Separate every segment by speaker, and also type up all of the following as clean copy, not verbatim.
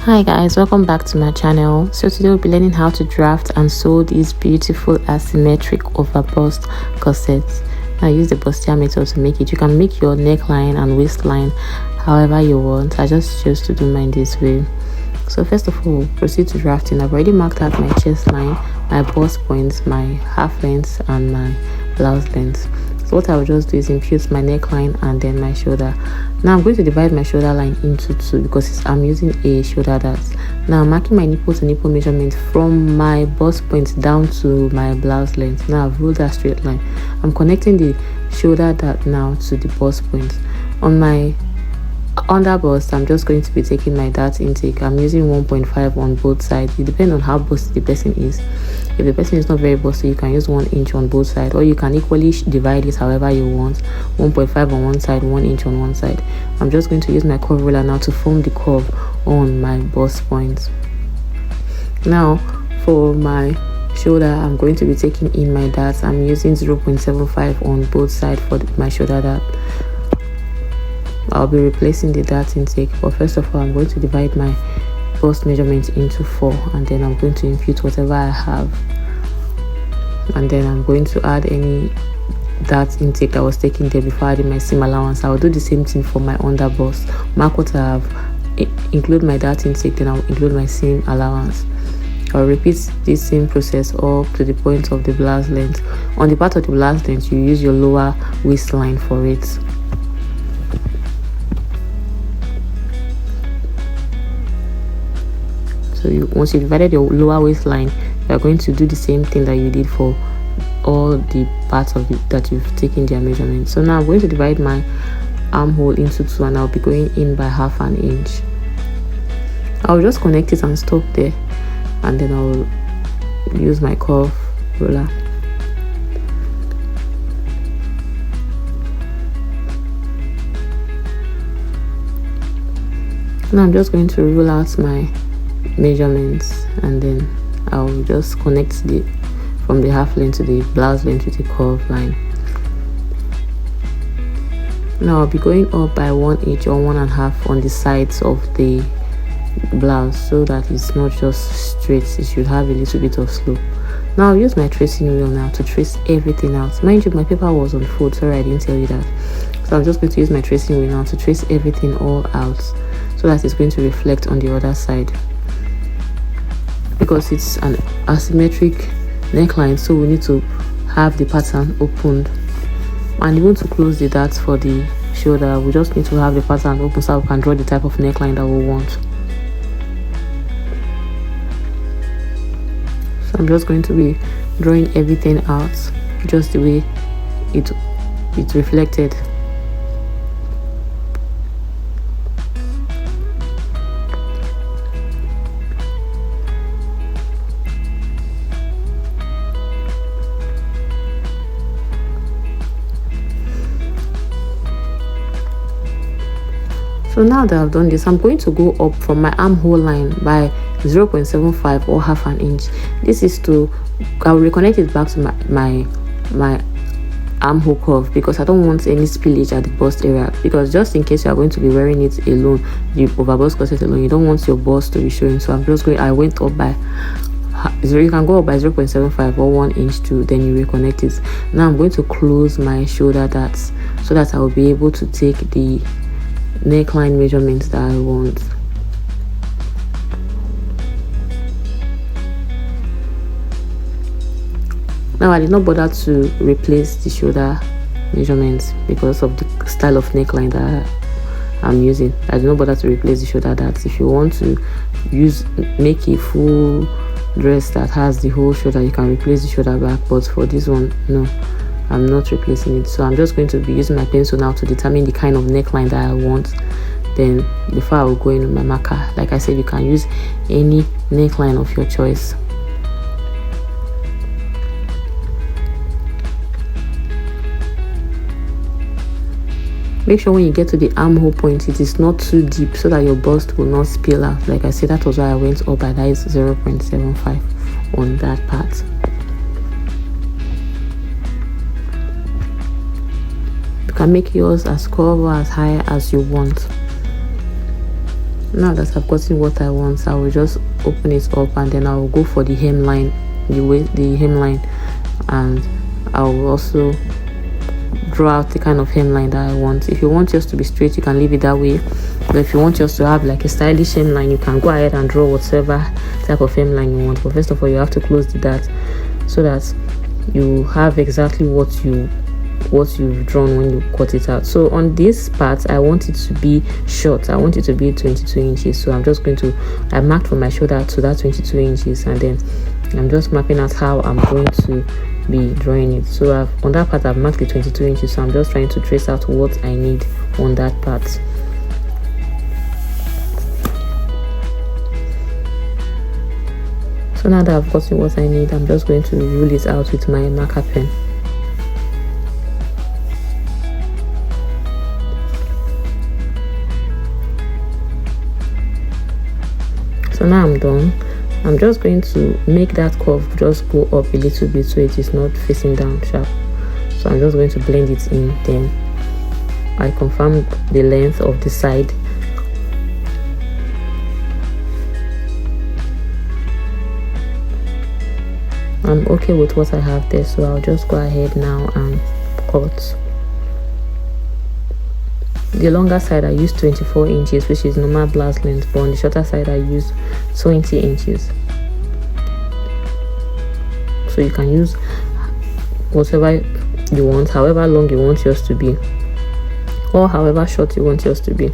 Speaker 1: Hi guys, welcome back to my channel. So today we'll be learning how to draft and sew these beautiful asymmetric overbust corsets. Now use the bustier method to make it. You can make your neckline and waistline however you want. I just chose to do mine this way. So first of all, proceed to drafting. I've already marked out my chest line, my bust points, my half length and my blouse length. So what I will just do is impute my neckline and then my shoulder. Now I'm going to divide my shoulder line into two because I'm using a shoulder dart. Now I'm marking my nipple to nipple measurement from my bust point down to my blouse length. Now I've ruled that straight line. I'm connecting the shoulder dart now to the bust point. On my under bust, I'm just going to be taking my dart intake. I'm using 1.5 on both sides. It depends on how busty the person is. If the person is not very busty, you can use 1 inch on both sides, or you can equally divide it however you want. 1.5 on one side, 1 inch on one side. I'm just going to use my curve ruler now to form the curve on my bust point. Now for my shoulder, I'm going to be taking in my darts. I'm using 0.75 on both sides for my shoulder dart. I'll be replacing the dart intake, but first of all I'm going to divide my bust measurement into 4, and then I'm going to impute whatever I have, and then I'm going to add any dart intake that was taken there before adding my seam allowance. I'll do the same thing for my under bust. Mark what I have, include my dart intake, then I'll include my seam allowance. I'll repeat this same process up to the point of the blouse length. On the part of the blouse length, you use your lower waistline for it. So once you divided your lower waistline, you are going to do the same thing that you did for all the parts of it that you've taken their measurement. So now I'm going to divide my armhole into 2, and I'll be going in by half an inch. I'll just connect it and stop there, and then I'll use my curve ruler. Now I'm just going to rule out my measurements, and then I'll just connect from the half length to the blouse length with a curve line. Now I'll be going up by 1 inch or 1.5 on the sides of the blouse, so that it's not just straight, it should have a little bit of slope. Now I'll use my tracing wheel now to trace everything out. Mind you, my paper was on fold, sorry I didn't tell you that. So I'm just going to use my tracing wheel now to trace everything all out, so that it's going to reflect on the other side. Because it's an asymmetric neckline, so we need to have the pattern opened, and even to close the darts for the shoulder, we just need to have the pattern open so we can draw the type of neckline that we want. So I'm just going to be drawing everything out just the way it's reflected. So now that I've done this, I'm going to go up from my armhole line by 0.75 or half an inch. This is to, I'll reconnect it back to my armhole curve, because I don't want any spillage at the bust area, because just in case you are going to be wearing it alone, the overbust corset alone, you don't want your bust to be showing. So I'm just going, I went up by you can go up by 0.75 or 1 inch too, then you reconnect it. Now I'm going to close my shoulder darts so that I will be able to take the neckline measurements that I want. Now I did not bother to replace the shoulder measurements because of the style of neckline that I'm using. I did not bother to replace the shoulder darts. If you want to make a full dress that has the whole shoulder, you can replace the shoulder back, but for this one, no, I'm not replacing it. So I'm just going to be using my pencil now to determine the kind of neckline that I want. Then before I will go in with my marker, like I said, you can use any neckline of your choice. Make sure when you get to the armhole point, it is not too deep so that your bust will not spill out. Like I said, that was why I went up by that is 0.75 on that part. You can make yours as curved or as high as you want. Now that I've gotten what I want, I will just open it up, and then I will go for the hemline, the hemline, and I will also draw out the kind of hemline that I want. If you want yours to be straight, you can leave it that way, but if you want yours to have like a stylish hemline, you can go ahead and draw whatever type of hemline you want. But first of all, you have to close the dart so that you have exactly what you've drawn when you cut it out. So on this part, I want it to be short. I want it to be 22 inches. So I'm just going to, I marked from my shoulder to that 22 inches, and then I'm just mapping out how I'm going to be drawing it. So on that part I've marked the 22 inches, so I'm just trying to trace out what I need on that part. So now that I've gotten what I need, I'm just going to rule it out with my marker pen. So now I'm done. I'm just going to make that curve just go up a little bit so it is not facing down sharp. So I'm just going to blend it in, then I confirm the length of the side. I'm okay with what I have there, so I'll just go ahead now and cut. The longer side I used 24 inches, which is normal blouse length, but on the shorter side I used 20 inches. So you can use whatever you want, however long you want yours to be, or however short you want yours to be.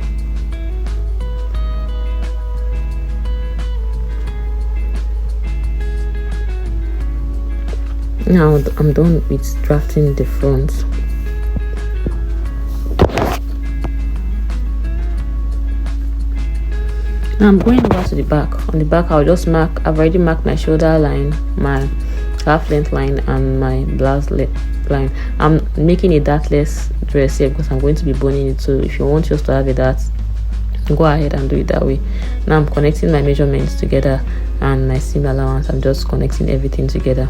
Speaker 1: Now I'm done with drafting the front. Now I'm going over to the back. On the back I'll just mark, I've already marked my shoulder line, my half length line, and my blouse line. I'm making a dartless dress here because I'm going to be boning it, so if you want yours to have a dart, go ahead and do it that way. Now I'm connecting my measurements together and my seam allowance. I'm just connecting everything together.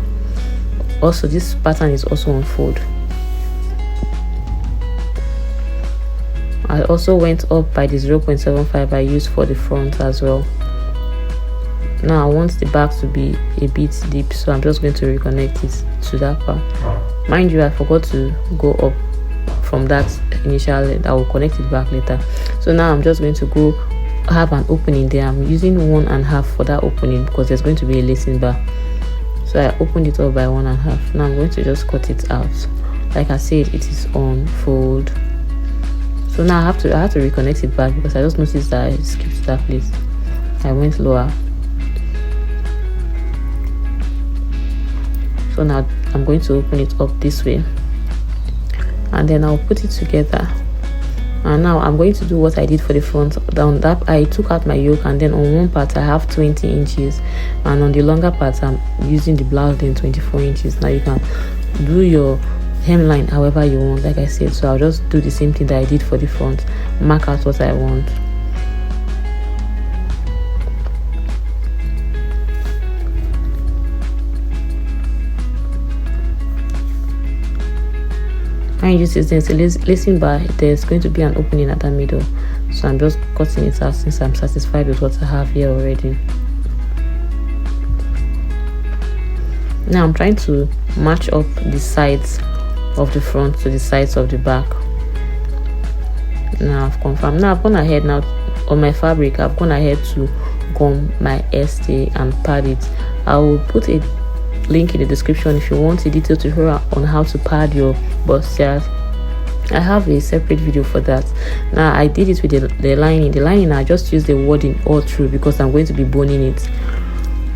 Speaker 1: Also, this pattern is also on fold. I also went up by the 0.75 I used for the front as well. Now I want the back to be a bit deep, so I'm just going to reconnect it to that part. Mind you, I forgot to go up from that initial length. I will connect it back later. So now I'm just going to go have an opening there. I'm using 1.5 for that opening because there's going to be a lacing bar. So I opened it up by 1.5. Now I'm going to just cut it out. Like I said, it is on fold. So now I have to reconnect it back because I just noticed that I skipped that place. I went lower. So now I'm going to open it up this way, and then I'll put it together. And now I'm going to do what I did for the front. Down that I took out my yoke, and then on one part I have 20 inches, and on the longer part I'm using the blouse in 24 inches. Now you can do your hemline however you want, like I said. So I'll just do the same thing that I did for the front, mark out what I want. And you see, since it's lacing bar, there's going to be an opening at the middle, so I'm just cutting it out since I'm satisfied with what I have here already. Now I'm trying to match up the sides of the front to the sides of the back. Now I've confirmed. Now I've gone ahead now on my fabric. I've gone ahead to gum my ST and pad it. I will put a link in the description if you want a detailed tutorial on how to pad your bustiers. I have a separate video for that. Now I did it with the lining. The lining I just used the wording all through because I'm going to be boning it.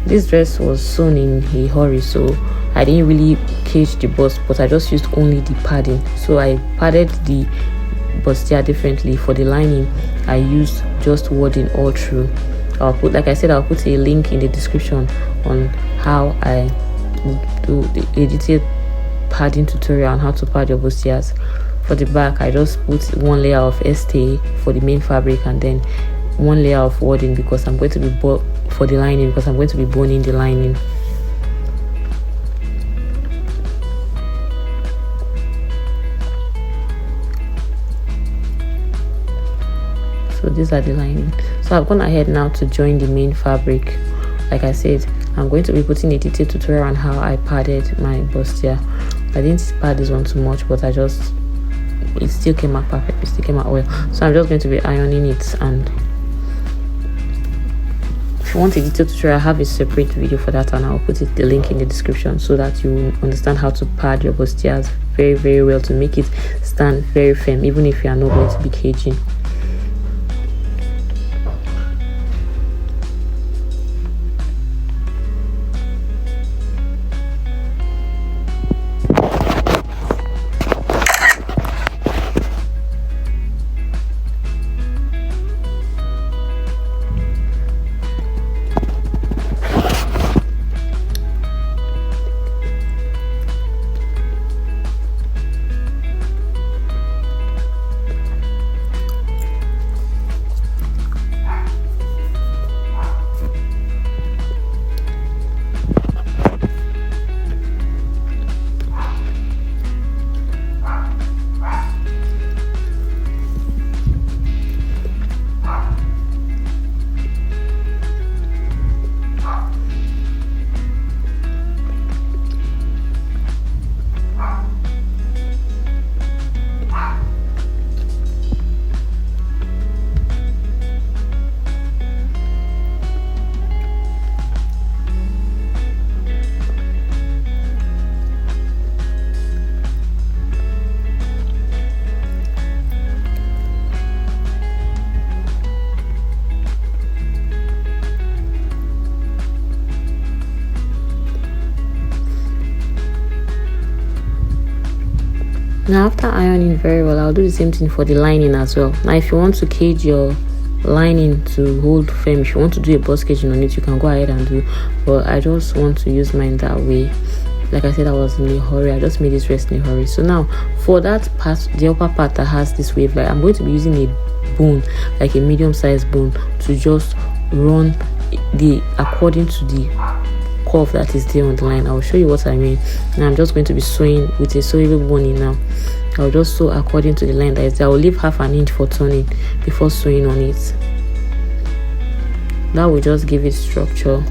Speaker 1: This dress was sewn in a hurry, so I didn't really cage the bust, but I just used only the padding. So I padded the bustier differently. For the lining I used just wording all through. I'll put, like I said, I'll put a link in the description on how I do the detailed padding tutorial on how to pad your bustiers. For the back I just put one layer of ST for the main fabric, and then one layer of wording because I'm going to be for the lining, because I'm going to be boning the lining. So these are the lining. So I've gone ahead now to join the main fabric. Like I said, I'm going to be putting a detailed tutorial on how I padded my bustier. I didn't pad this one too much, but it still came out perfect. It still came out well. So I'm just going to be ironing it. And if you want a detailed tutorial, I have a separate video for that, and I'll put the link in the description so that you will understand how to pad your bustiers very, very well to make it stand very firm, even if you are not going to be caging. Now after ironing very well, I'll do the same thing for the lining as well. Now if you want to cage your lining to hold firm, if you want to do a bust caging on it, you can go ahead and do, but I just want to use mine that way. Like I said, I was in a hurry. I just made this dress in a hurry. So now for that part, the upper part that has this wave line, I'm going to be using a bone, like a medium-sized bone, to just run according to the curve that is there on the line. I'll show you what I mean. Now I'm just going to be sewing with a sewable boning. Now I'll just sew according to the line that is there. I'll leave half an inch for turning before sewing on it. That will just give it structure.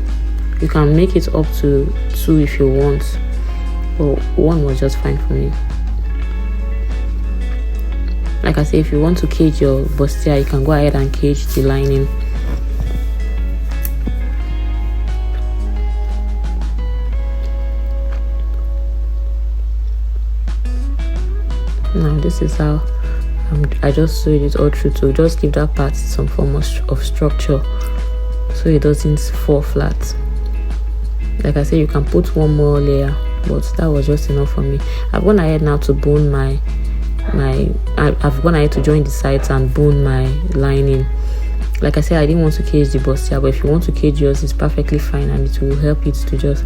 Speaker 1: You can make it up to 2 if you want, but 1 was just fine for me. Like I say, if you want to cage your bustier, you can go ahead and cage the lining. Now this is how I just sewed it all through to just give that part some form of structure so it doesn't fall flat. Like I said, you can put 1 more layer, but that was just enough for me. I've gone ahead now to bone I've gone ahead to join the sides and bone my lining. Like I said, I didn't want to cage the bustier, but if you want to cage yours, it's perfectly fine, and it will help it to just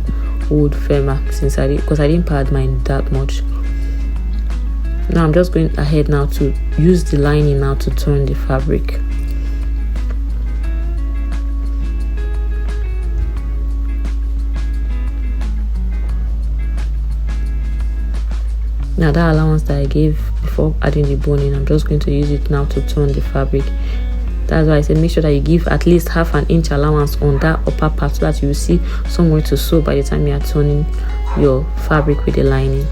Speaker 1: hold firmer because I didn't pad mine that much. Now I'm just going ahead now to use the lining now to turn the fabric. Now that allowance that I gave before adding the boning, I'm just going to use it now to turn the fabric. That's why I said make sure that you give at least half an inch allowance on that upper part so that you will see somewhere to sew by the time you are turning your fabric with the lining.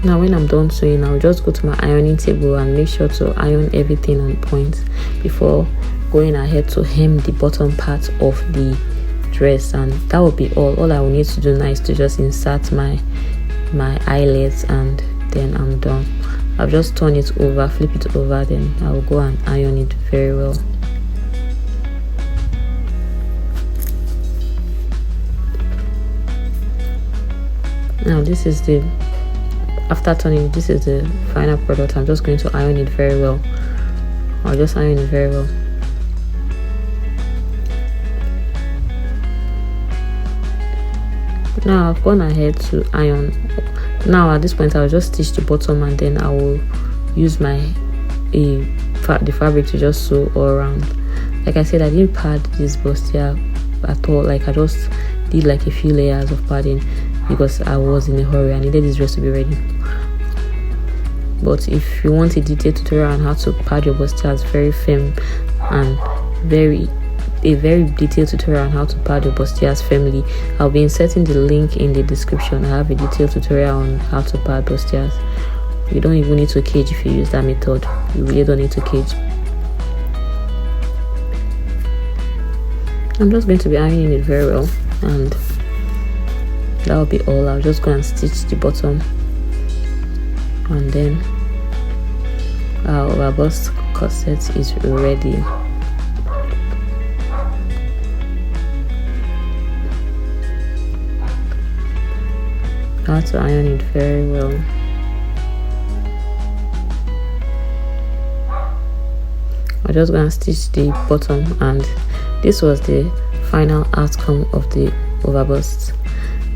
Speaker 1: Now when I'm done sewing, I'll just go to my ironing table and make sure to iron everything on point before going ahead to hem the bottom part of the dress. And that will be all I will need to do now is to just insert my eyelets, and then I'm done. I'll just turn it over, flip it over, then I will go and iron it very well. Now this is after turning, this is the final product. I'm just going to iron it very well. I'll just iron it very well. Now I've gone ahead to iron Now at this point I'll just stitch the bottom, and then I will use the fabric to just sew all around. Like I said, I didn't pad this bustier at all. Like I just did like a few layers of padding because I was in a hurry. I needed this dress to be ready. But if you want a detailed tutorial on how to pad your bustiers very firm and a very detailed tutorial on how to pad your bustiers firmly, I'll be inserting the link in the description. I have a detailed tutorial on how to pad bustiers. You don't even need to cage if you use that method. You really don't need to cage. I'm just going to be ironing it very well, and that will be all. I'll just go and stitch the bottom, and then our overbust corset is ready. I have to iron it very well. I'm just going to stitch the bottom, and this was the final outcome of the overbust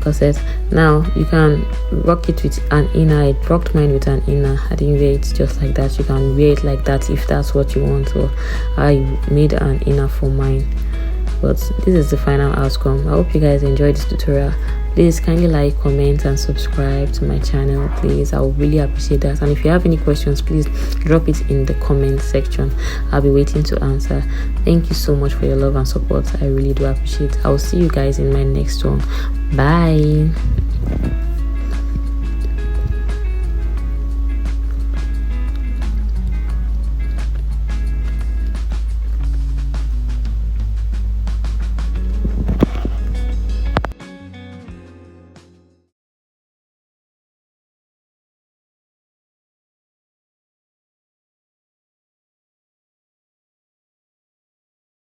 Speaker 1: corset. Now you can rock it with an inner. I rocked mine with an inner. I didn't wear it just like that. You can wear it like that if that's what you want, or I made an inner for mine. But this is the final outcome. I hope you guys enjoyed this tutorial. Please kindly like, comment and subscribe to my channel, please. I would really appreciate that. And if you have any questions, please drop it in the comment section. I'll be waiting to answer. Thank you so much for your love and support. I really do appreciate it. I will see you guys in my next one. Bye.